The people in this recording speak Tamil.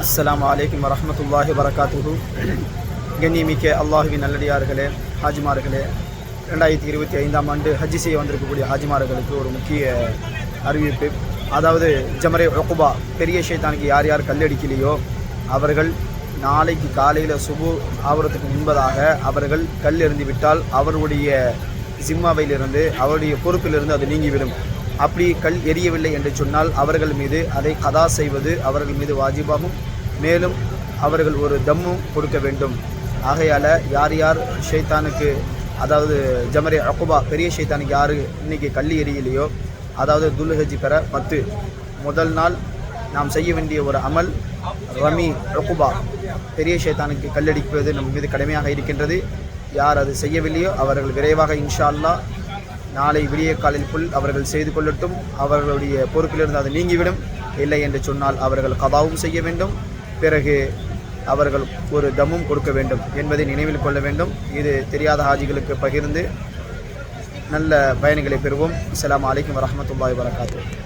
அஸ்ஸலாமு அலைக்கும் வரஹ்மத்துல்லாஹி வரகாத்துஹு. கண்ணியமிக்க அல்லாஹுவின் நல்லடியார்களே, ஹாஜிமார்களே, 2025ஆம் ஆண்டு ஹஜ்ஜி செய்ய வந்திருக்கக்கூடிய ஹாஜிமார்களுக்கு ஒரு முக்கிய அறிவிப்பு. அதாவது ஜமரே உக்குபா பெரிய ஷைத்தானுக்கு யார் யார் கல்லடிக்கலையோ அவர்கள் நாளைக்கு காலையில் சுபு ஆவறதுக்கு முன்பதாக அவர்கள் கல் எறிந்து விட்டால் அவருடைய ஜிம்மாவிலிருந்து, அவருடைய பொறுப்பிலிருந்து அது நீங்கிவிடும். அப்படி கல் எரியவில்லை என்று சொன்னால் அவர்கள் மீது அதை கதா செய்வது அவர்கள் மீது வாஜிபாகும். மேலும் அவர்கள் ஒரு தம்மும் கொடுக்க வேண்டும். ஆகையால் யார் யார் ஷைத்தானுக்கு, அதாவது ஜமரே உக்குபா பெரிய ஷைத்தானுக்கு யார் இன்றைக்கி கல் எரியலையோ, அதாவது துல்ஹஜ் பெற 10 முதல் நாள் நாம் செய்ய வேண்டிய ஒரு அமல் ரமி உக்குபா பெரிய ஷைத்தானுக்கு கல்லடிப்பது நம் மீது கடமையாக இருக்கின்றது. யார் அது செய்யவில்லையோ அவர்கள் விரைவாக இன்ஷா அல்லாஹ் நாளை விடிய காலைக்குள் அவர்கள் செய்து கொள்ளட்டும். அவர்களுடைய பொறுப்பிலிருந்து அது நீங்கிவிடும். இல்லை என்று சொன்னால் அவர்கள் கதாவும் செய்ய வேண்டும். பிறகு அவர்கள் ஒரு தம்மும் கொடுக்க வேண்டும் என்பதை நினைவில் கொள்ள வேண்டும். இது தெரியாத ஹாஜிகளுக்கு பகிர்ந்து நல்ல பயன்களை பெறுவோம். அஸ்ஸலாமு அலைக்கும் வரஹ்மத்துல்லாஹி வபரகாத்துஹு.